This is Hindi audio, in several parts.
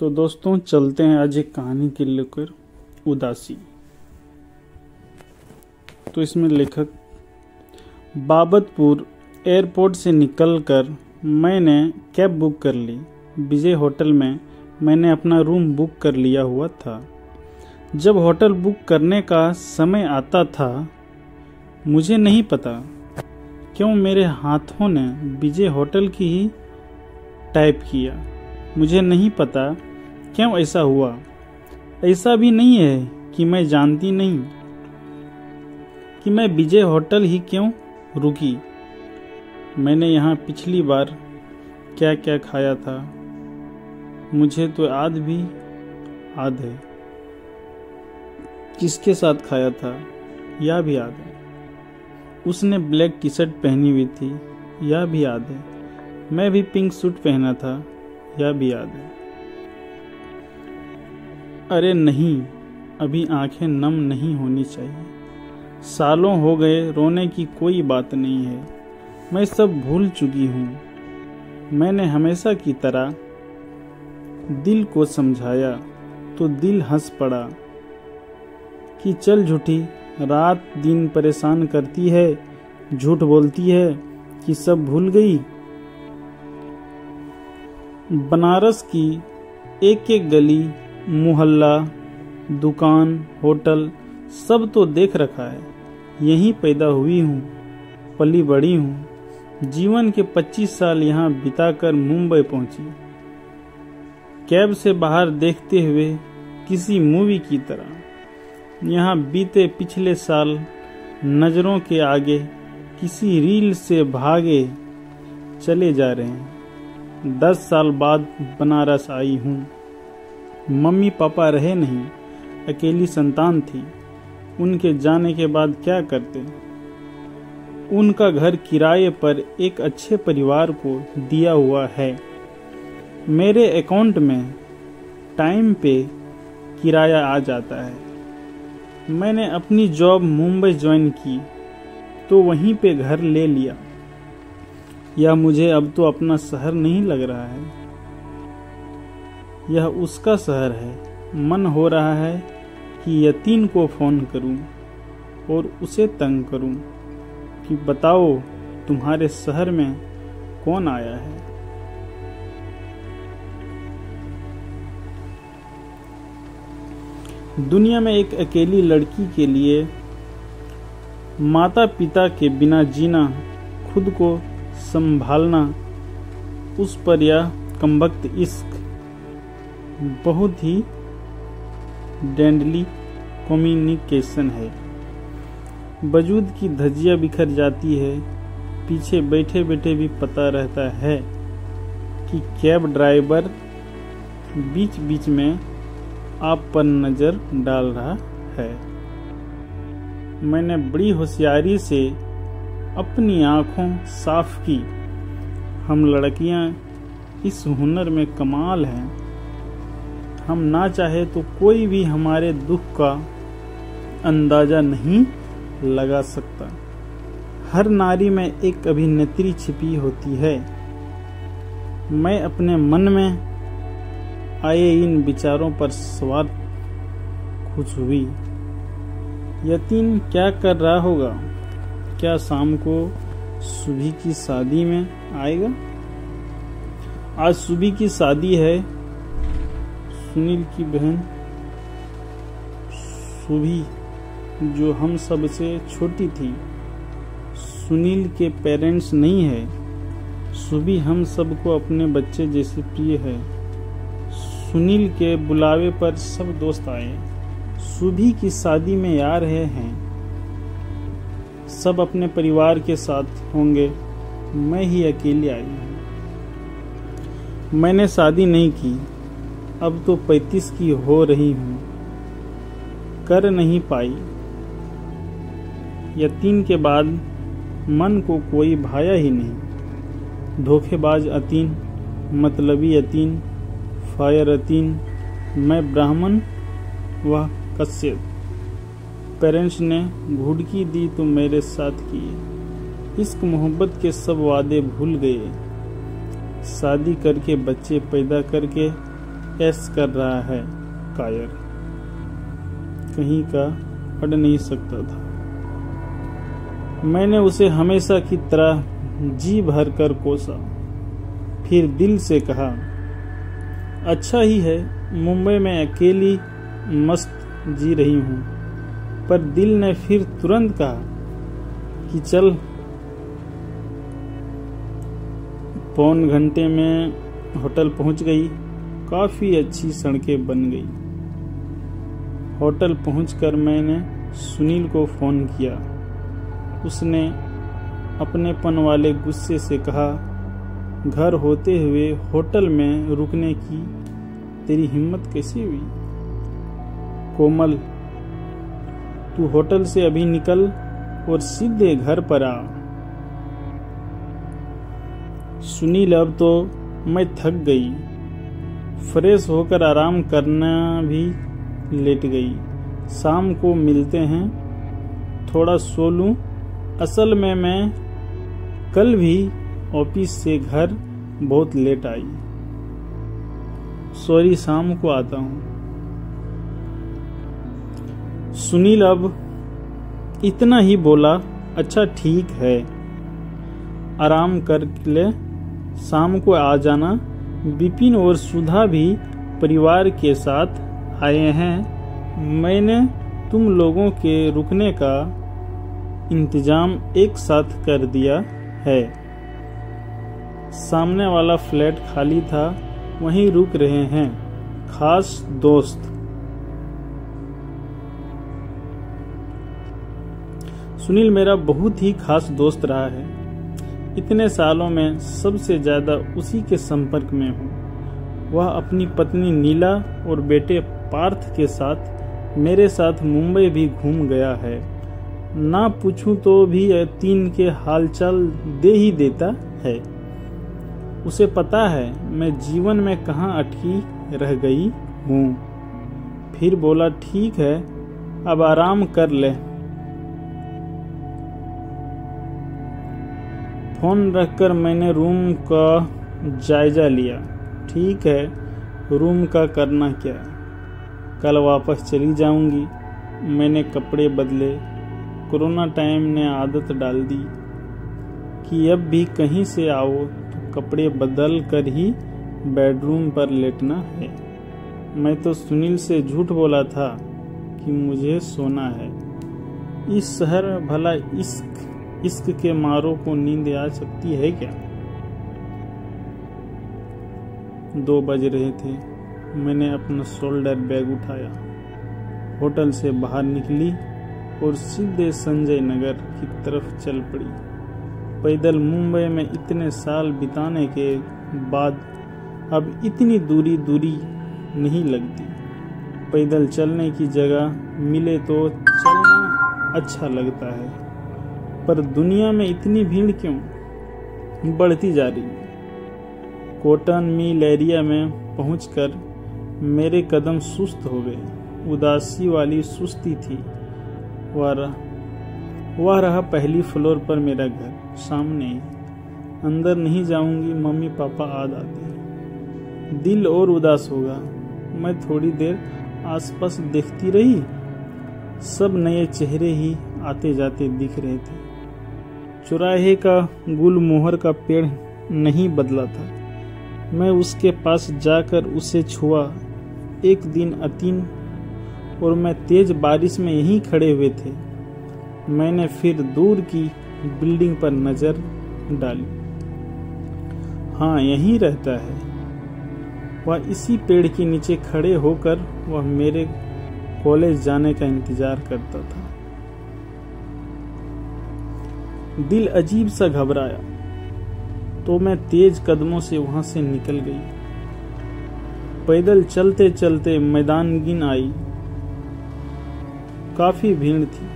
तो दोस्तों चलते हैं आज एक कहानी के लेकर उदासी। तो इसमें लेखक बाबतपुर एयरपोर्ट से निकलकर मैंने कैब बुक कर ली। विजय होटल में मैंने अपना रूम बुक कर लिया हुआ था। जब होटल बुक करने का समय आता था, मुझे नहीं पता क्यों मेरे हाथों ने विजय होटल की ही टाइप किया। मुझे नहीं पता क्यों ऐसा हुआ। ऐसा भी नहीं है कि मैं जानती नहीं कि मैं विजय होटल ही क्यों रुकी। मैंने यहाँ पिछली बार क्या क्या खाया था, मुझे तो याद भी याद है। किसके साथ खाया था यह भी याद है। उसने ब्लैक टी शर्ट पहनी हुई थी यह भी याद है। मैं भी पिंक सूट पहना था यह भी याद है। अरे नहीं, अभी आंखें नम नहीं होनी चाहिए। सालों हो गए, रोने की कोई बात नहीं है। मैं सब भूल चुकी हूँ। मैंने हमेशा की तरह दिल को समझाया तो दिल हंस पड़ा कि चल झूठी, रात दिन परेशान करती है, झूठ बोलती है कि सब भूल गई। बनारस की एक एक गली, मोहल्ला, दुकान, होटल सब तो देख रखा है। यहीं पैदा हुई हूँ, पली बड़ी हूँ। जीवन के 25 साल यहाँ बिताकर मुंबई पहुंची, कैब से बाहर देखते हुए किसी मूवी की तरह। यहाँ बीते पिछले साल नजरों के आगे किसी रील से भागे चले जा रहे हैं। 10 साल बाद बनारस आई हूँ। मम्मी पापा रहे नहीं, अकेली संतान थी। उनके जाने के बाद क्या करते। उनका घर किराए पर एक अच्छे परिवार को दिया हुआ है। मेरे अकाउंट में टाइम पे किराया आ जाता है। मैंने अपनी जॉब मुंबई ज्वाइन की तो वहीं पे घर ले लिया। यह मुझे अब तो अपना शहर नहीं लग रहा है, यह उसका शहर है। मन हो रहा है कि यतीन को फोन करूं और उसे तंग करूं कि बताओ तुम्हारे शहर में कौन आया है। दुनिया में एक अकेली लड़की के लिए माता पिता के बिना जीना, खुद को संभालना, उस पर यह कमबख्त इश्क बहुत ही डेडली कम्युनिकेशन है। वजूद की धज्जियां बिखर जाती है। पीछे बैठे बैठे भी पता रहता है कि कैब ड्राइवर बीच बीच में आप पर नजर डाल रहा है। मैंने बड़ी होशियारी से अपनी आंखों साफ की। हम लड़कियां इस हुनर में कमाल हैं। हम ना चाहे तो कोई भी हमारे दुख का अंदाजा नहीं लगा सकता। हर नारी में एक अभिनेत्री छिपी होती है। मैं अपने मन में आए इन विचारों पर सवार खुश हुई। यतीन क्या कर रहा होगा? क्या शाम को सुबह की शादी में आएगा? आज सुबह की शादी है। सुनील की बहन सुबह जो हम सब से छोटी थी। सुनील के पेरेंट्स नहीं है। सुबह हम सबको अपने बच्चे जैसे प्रिय है। सुनील के बुलावे पर सब दोस्त आए। सुबह की शादी में आ रहे हैं। सब अपने परिवार के साथ होंगे। मैं ही अकेली आई हूँ। मैंने शादी नहीं की, अब तो 35 की हो रही हूँ। कर नहीं पाई। यतीन के बाद मन को कोई भाया ही नहीं। धोखेबाज यतीन, मतलबी यतीन, फायर यतीन। मैं ब्राह्मण वह कश्यप। पेरेंट्स ने घुड़की दी तो मेरे साथ किए। इश्क मोहब्बत के सब वादे भूल गए। शादी करके बच्चे पैदा करके ऐश कर रहा है। कायर कहीं का अड़ नहीं सकता था। मैंने उसे हमेशा की तरह जी भर कर कोसा, फिर दिल से कहा, अच्छा ही है मुंबई में अकेली मस्त जी रही हूँ। पर दिल ने फिर तुरंत कहा कि चल। पौन घंटे में होटल पहुंच गई। काफी अच्छी सड़कें बन गई। होटल पहुंचकर मैंने सुनील को फोन किया। उसने अपनेपन वाले गुस्से से कहा, घर होते हुए होटल में रुकने की तेरी हिम्मत कैसी हुई? कोमल, तू होटल से अभी निकल और सीधे घर पर आ। सुनील, अब तो मैं थक गई। फ्रेश होकर आराम करना भी लेट गई। शाम को मिलते हैं, थोड़ा सो लूं। असल में मैं कल भी ऑफिस से घर बहुत लेट आई। सॉरी, शाम को आता हूं। सुनील अब इतना ही बोला, अच्छा ठीक है, आराम कर ले, शाम को आ जाना। विपिन और सुधा भी परिवार के साथ आए हैं। मैंने तुम लोगों के रुकने का इंतजाम एक साथ कर दिया है। सामने वाला फ्लैट खाली था, वहीं रुक रहे हैं। खास दोस्त। सुनील मेरा बहुत ही खास दोस्त रहा है। इतने सालों में सबसे ज्यादा उसी के संपर्क में हूँ। वह अपनी पत्नी नीला और बेटे पार्थ के साथ मेरे साथ मुंबई भी घूम गया है। ना पूछूं तो भी 3 के हालचाल दे ही देता है। उसे पता है मैं जीवन में कहाँ अटकी रह गई हूँ। फिर बोला, ठीक है, अब आराम कर ले। फोन रखकर मैंने रूम का जायजा लिया। ठीक है, रूम का करना क्या, कल वापस चली जाऊंगी। मैंने कपड़े बदले। कोरोना टाइम ने आदत डाल दी कि अब भी कहीं से आओ तो कपड़े बदल कर ही बेडरूम पर लेटना है। मैं तो सुनील से झूठ बोला था कि मुझे सोना है। इस शहर में भला इश्क के मारों को नींद आ सकती है क्या? 2 बज रहे थे। मैंने अपना शोल्डर बैग उठाया, होटल से बाहर निकली और सीधे संजय नगर की तरफ चल पड़ी। पैदल मुंबई में इतने साल बिताने के बाद अब इतनी दूरी नहीं लगती। पैदल चलने की जगह मिले तो चलना अच्छा लगता है, पर दुनिया में इतनी भीड़ क्यों बढ़ती जा रही है? कॉटन मिल एरिया में पहुंचकर मेरे कदम सुस्त हो गए। उदासी वाली सुस्ती थी। वह रहा पहली फ्लोर पर मेरा घर सामने। अंदर नहीं जाऊंगी, मम्मी पापा आ जाते हैं, दिल और उदास होगा। मैं थोड़ी देर आसपास देखती रही। सब नए चेहरे ही आते जाते दिख रहे थे। चौराहे का गुलमोहर का पेड़ नहीं बदला था। मैं उसके पास जाकर उसे छुआ। एक दिन अतीन और मैं तेज बारिश में यहीं खड़े हुए थे। मैंने फिर दूर की बिल्डिंग पर नजर डाली। हाँ, यहीं रहता है। वह इसी पेड़ के नीचे खड़े होकर वह मेरे कॉलेज जाने का इंतजार करता था। दिल अजीब सा घबराया तो मैं तेज कदमों से वहां से निकल गई। पैदल चलते चलते मैदान गिन आई। काफी भीड़ थी।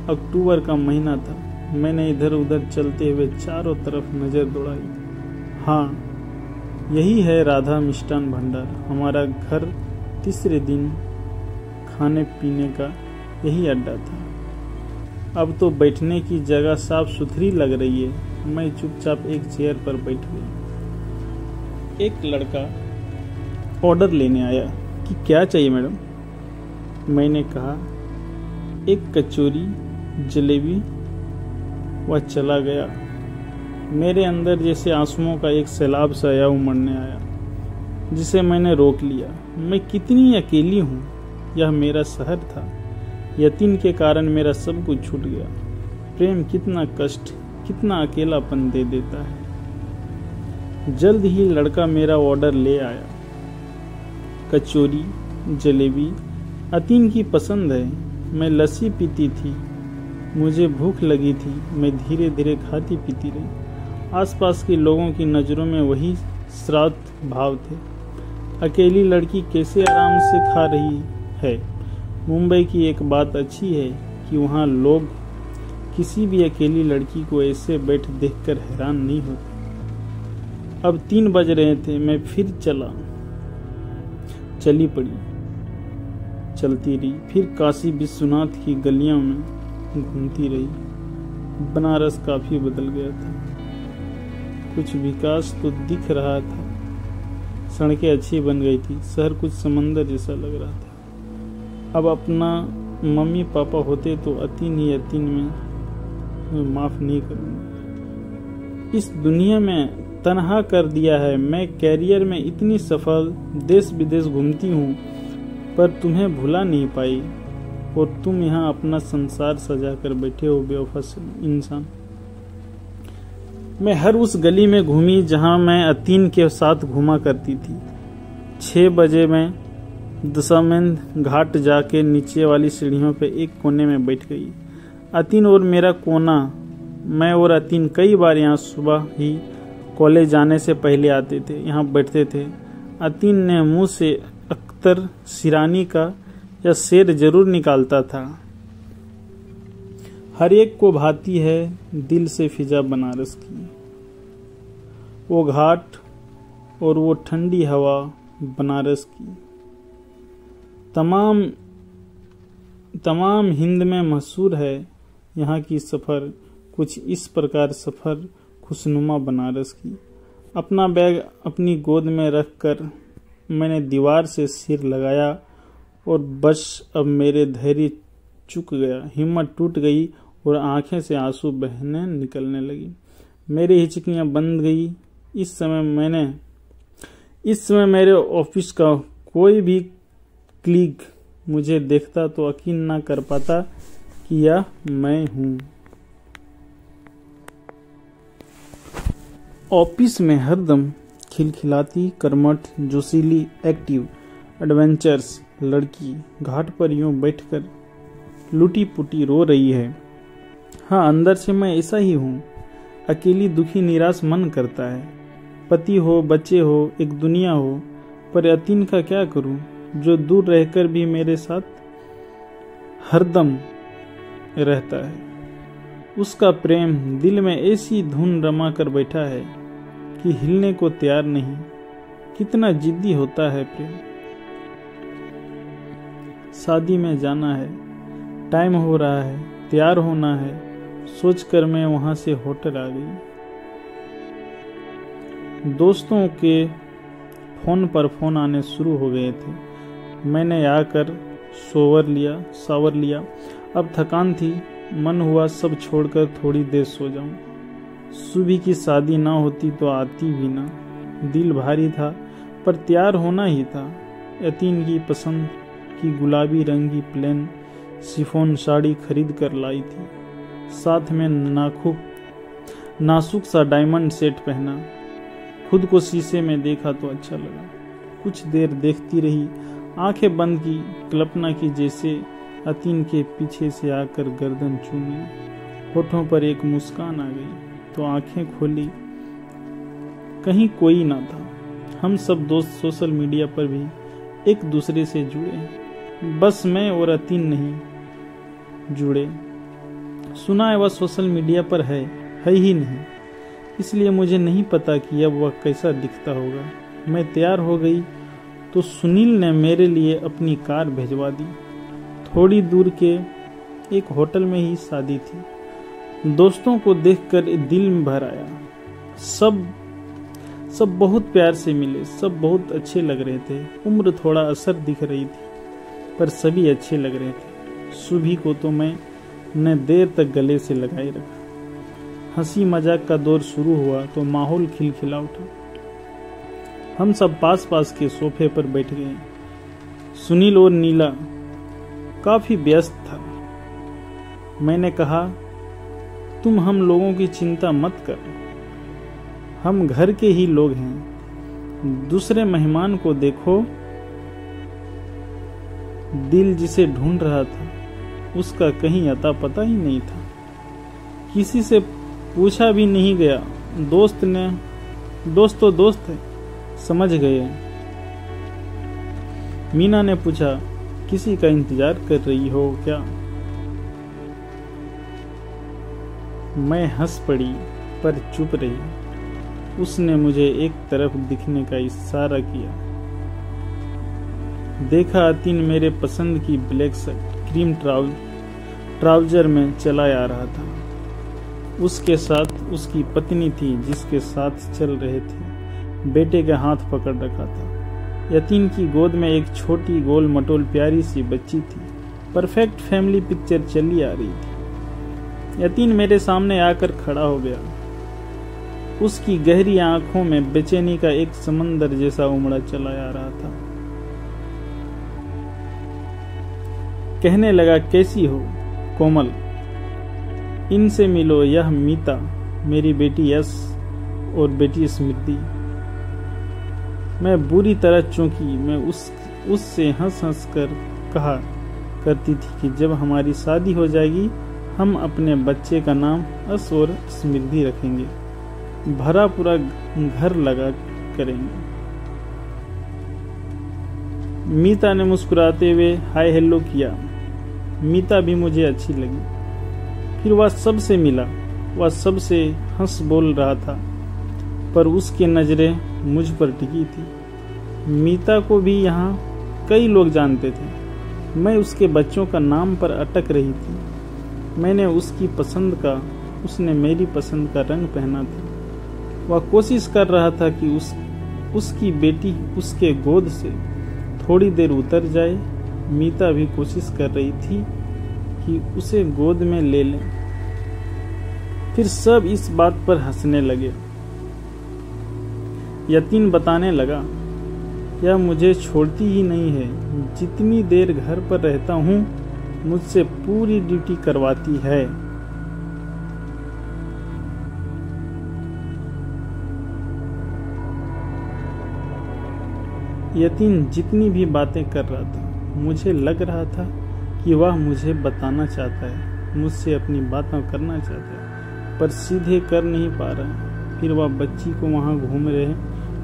अक्टूबर का महीना था। मैंने इधर उधर चलते हुए चारों तरफ नजर दौड़ाई। हाँ, यही है राधा मिष्ठान भंडार। हमारा घर तीसरे दिन खाने पीने का यही अड्डा था। अब तो बैठने की जगह साफ सुथरी लग रही है। मैं चुपचाप एक चेयर पर बैठ गई। एक लड़का ऑर्डर लेने आया कि क्या चाहिए मैडम। मैंने कहा एक कचौरी जलेबी, वह चला गया। मेरे अंदर जैसे आंसुओं का एक सैलाब सा उमड़ने आया, जिसे मैंने रोक लिया। मैं कितनी अकेली हूँ, यह मेरा शहर था। यतीम के कारण मेरा सब कुछ छूट गया। प्रेम कितना कष्ट, कितना अकेलापन दे देता है। जल्द ही लड़का मेरा ऑर्डर ले आया। कचौरी जलेबी अतीन की पसंद है। मैं लस्सी पीती थी, मुझे भूख लगी थी। मैं धीरे धीरे खाती पीती रही। आसपास के लोगों की नज़रों में वही श्राद्ध भाव थे। अकेली लड़की कैसे आराम से खा रही है। मुंबई की एक बात अच्छी है कि वहाँ लोग किसी भी अकेली लड़की को ऐसे बैठ देखकर हैरान नहीं होते। अब 3 बज रहे थे। मैं फिर चली पड़ी, चलती रही। फिर काशी विश्वनाथ की गलियों में घूमती रही। बनारस काफी बदल गया था, कुछ विकास तो दिख रहा था। सड़कें अच्छी बन गई थी, शहर कुछ समंदर जैसा लग रहा था। अब अपना मम्मी पापा होते तो अतीन ही अतीन में माफ नहीं करूँगा। इस दुनिया में तन्हा कर दिया है। मैं कैरियर में इतनी सफल, देश विदेश घूमती हूँ, पर तुम्हें भुला नहीं पाई। और तुम यहाँ अपना संसार सजा कर बैठे हो बेवफा इंसान। मैं हर उस गली में घूमी जहाँ मैं अतीन के साथ घूमा करती थी। 6 बजे मैं दशामेध घाट जाके नीचे वाली सीढ़ियों पे एक कोने में बैठ गई। अतीन और मेरा कोना। मैं और अतीन कई बार यहाँ सुबह ही कॉलेज जाने से पहले आते थे, यहाँ बैठते थे। अतीन ने मुंह से अख्तर सिरानी का या शेर जरूर निकालता था। हर एक को भाती है दिल से फिजा बनारस की, वो घाट और वो ठंडी हवा बनारस की। तमाम हिंद में मशहूर है यहाँ की सफ़र। कुछ इस प्रकार सफ़र खुशनुमा बनारस की। अपना बैग अपनी गोद में रखकर मैंने दीवार से सिर लगाया और बस अब मेरे धैर्य चुक गया, हिम्मत टूट गई और आंखें से आंसू बहने निकलने लगी। मेरी हिचकियां बंद गई। इस समय मेरे ऑफिस का कोई भी क्लीग मुझे देखता तो यकीन ना कर पाता कि यह मैं हूँ। ऑफिस में हरदम खिलखिलाती, कर्मठ, जोशीली, एक्टिव, एडवेंचर्स लड़की घाट पर यूं बैठकर लुटी पुटी रो रही है। हाँ, अंदर से मैं ऐसा ही हूँ। अकेली, दुखी, निराश मन करता है। पति हो, बच्चे हो, एक दुनिया हो, पर यतीन का क्या करूं, जो दूर रहकर भी मेरे साथ हरदम रहता है। उसका प्रेम दिल में ऐसी धुन रमा कर बैठा है कि हिलने को तैयार नहीं। कितना जिद्दी होता है प्रेम। शादी में जाना है, टाइम हो रहा है, तैयार होना है, सोचकर मैं वहां से होटल आ गई। दोस्तों के फोन पर फोन आने शुरू हो गए थे। मैंने आकर शावर लिया। अब थकान थी, मन हुआ सब छोड़कर थोड़ी देर सो जाऊं। सुबह की शादी ना होती तो आती भी ना। दिल भारी था, पर तैयार होना ही था। यतीन की पसंद की गुलाबी रंग की प्लेन शिफॉन साड़ी खरीद कर लाई थी। साथ में नाजुक सा डायमंड सेट पहना। खुद को शीशे में देखा तो अच्छा लगा। कुछ देर देखती रही, आंखें बंद की, कल्पना की जैसे यतीन के पीछे से आकर गर्दन चूमी। होठों पर एक मुस्कान आ गई तो आंखें खोली, कहीं कोई ना था। हम सब दोस्त सोशल मीडिया पर भी एक दूसरे से जुड़े, बस मैं और यतीन नहीं जुड़े। सुना है वह सोशल मीडिया पर है ही नहीं, इसलिए मुझे नहीं पता कि अब वह कैसा दिखता होगा। मैं तैयार हो गई तो सुनील ने मेरे लिए अपनी कार भिजवा दी। थोड़ी दूर के एक होटल में ही शादी थी। दोस्तों को देखकर दिल में भर आया। सब बहुत प्यार से मिले, सब बहुत अच्छे लग रहे थे। उम्र थोड़ा असर दिख रही थी, पर सभी अच्छे लग रहे थे। सुभी को तो मैंने देर तक गले से लगाए रखा। हंसी मजाक का दौर शुरू हुआ तो माहौल खिलखिला उठा। हम सब पास पास के सोफे पर बैठ गए। सुनील और नीला काफी व्यस्त था। मैंने कहा, तुम हम लोगों की चिंता मत कर, हम घर के ही लोग हैं। दूसरे मेहमान को देखो। दिल जिसे ढूंढ रहा था उसका कहीं अता पता ही नहीं था। किसी से पूछा भी नहीं गया। दोस्त तो दोस्त है, समझ गए। मीना ने पूछा, किसी का इंतजार कर रही हो क्या? मैं हंस पड़ी पर चुप रही। उसने मुझे एक तरफ दिखने का इशारा किया। देखा अतीन मेरे पसंद की ब्लैक शर्ट क्रीम ट्राउजर में चला आ रहा था। उसके साथ उसकी पत्नी थी जिसके साथ चल रहे थे। बेटे का हाथ पकड़ रखा था। यतीन की गोद में एक छोटी गोल मटोल प्यारी सी बच्ची थी। परफेक्ट फैमिली पिक्चर चली आ रही थी। यतीन मेरे सामने आकर खड़ा हो गया। उसकी गहरी आंखों में बेचैनी का एक समंदर जैसा उमड़ा चला आ रहा था। कहने लगा, कैसी हो कोमल? इनसे मिलो, यह मीता, मेरी बेटी यश और बेटी स्मृति। मैं बुरी तरह चौंकी। मैं उससे हंस हंस कर कहा करती थी कि जब हमारी शादी हो जाएगी हम अपने बच्चे का नाम यश और स्मृति रखेंगे, भरा पूरा घर लगा करेंगे। मीता ने मुस्कुराते हुए हाय हेलो किया। मीता भी मुझे अच्छी लगी। फिर वह सबसे मिला। वह सबसे हंस बोल रहा था, पर उसकी नजरें मुझ पर टिकी थी। मीता को भी यहाँ कई लोग जानते थे। मैं उसके बच्चों का नाम पर अटक रही थी। मैंने उसकी पसंद का, उसने मेरी पसंद का रंग पहना था। वह कोशिश कर रहा था कि उसकी बेटी उसके गोद से थोड़ी देर उतर जाए। मीता भी कोशिश कर रही थी कि उसे गोद में ले लें। फिर सब इस बात पर हंसने लगे। यतीन बताने लगा, यह मुझे छोड़ती ही नहीं है। जितनी देर घर पर रहता हूँ मुझसे पूरी ड्यूटी करवाती है। यतीन जितनी भी बातें कर रहा था मुझे लग रहा था कि वह मुझे बताना चाहता है, मुझसे अपनी बातें करना चाहता है, पर सीधे कर नहीं पा रहा। फिर वह बच्ची को वहाँ घूम रहे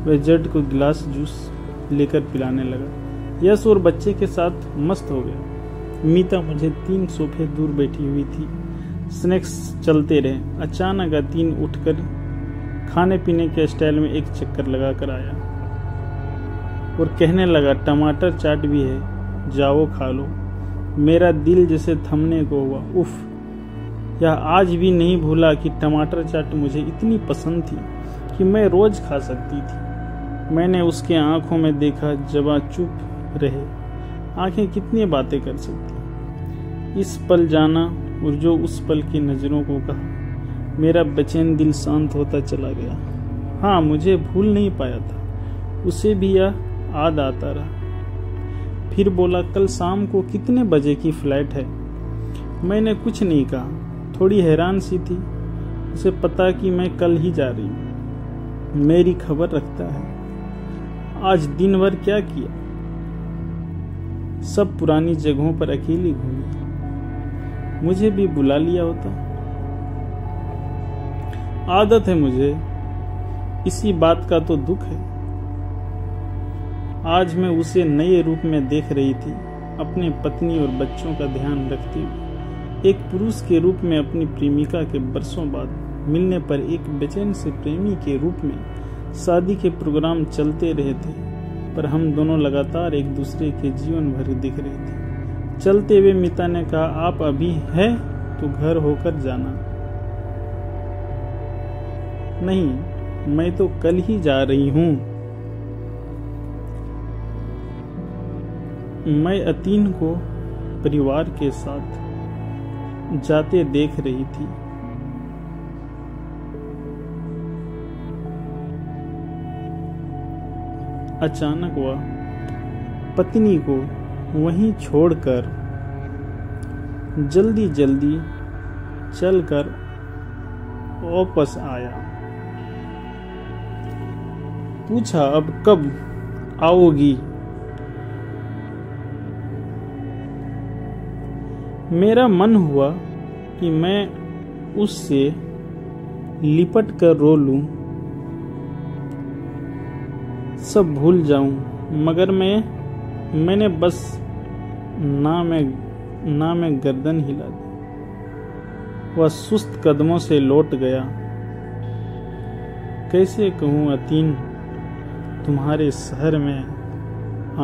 वह जड को गिलास जूस लेकर पिलाने लगा। यश और बच्चे के साथ मस्त हो गया। मीता मुझे 3 सोफे दूर बैठी हुई थी। स्नैक्स चलते रहे। अचानक अतीन उठकर खाने पीने के स्टाइल में एक चक्कर लगा कर आया और कहने लगा, टमाटर चाट भी है, जाओ खा लो। मेरा दिल जैसे थमने को हुआ। उफ, यह आज भी नहीं भूला कि टमाटर चाट मुझे इतनी पसंद थी कि मैं रोज खा सकती थी। मैंने उसके आंखों में देखा, जवां चुप रहे। आंखें कितनी बातें कर सकती। इस पल जाना और जो उस पल की नजरों को कहा, मेरा बेचैन दिल शांत होता चला गया। हाँ, मुझे भूल नहीं पाया था। उसे भी यह याद आता रहा। फिर बोला, कल शाम को कितने बजे की फ्लाइट है? मैंने कुछ नहीं कहा। थोड़ी हैरान सी थी। उसे पता कि मैं कल ही जा रही हूँ। मेरी खबर रखता है। आज दिन भर क्या किया? सब पुरानी जगहों पर अकेली घूमी। मुझे भी बुला लिया होता। आदत है मुझे, इसी बात का तो दुख है। आज मैं उसे नए रूप में देख रही थी, अपने पत्नी और बच्चों का ध्यान रखते हुए। एक पुरुष के रूप में अपनी प्रेमिका के बरसों बाद मिलने पर एक बेचैन से प्रेमी के रूप में शादी के प्रोग्राम चलते रहे थे, पर हम दोनों लगातार एक दूसरे के जीवन भर दिख रहे थे। चलते हुए मीता ने कहा, आप अभी है तो घर होकर जाना। नहीं, मैं तो कल ही जा रही हूँ। मैं अतीन को परिवार के साथ जाते देख रही थी। अचानक वह पत्नी को वहीं छोड़कर जल्दी जल्दी चलकर वापस आया। पूछा, अब कब आओगी? मेरा मन हुआ कि मैं उससे लिपट कर रो लूं, सब भूल जाऊं, मगर मैंने बस ना में गर्दन हिला दी। वह सुस्त कदमों से लौट गया। कैसे कहूं अतीन, तुम्हारे शहर में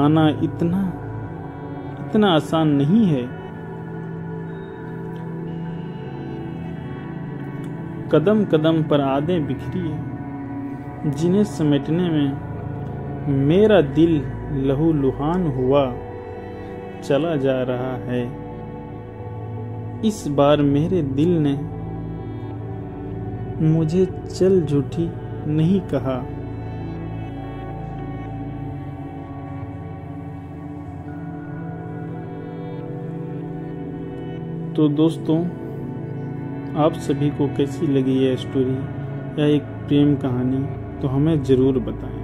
आना इतना आसान नहीं है। कदम कदम पर आदें बिखरी है, जिन्हें समेटने में मेरा दिल लहूलुहान हुआ चला जा रहा है। इस बार मेरे दिल ने मुझे चल झूठी नहीं कहा। तो दोस्तों, आप सभी को कैसी लगी यह स्टोरी या एक प्रेम कहानी, तो हमें ज़रूर बताएं।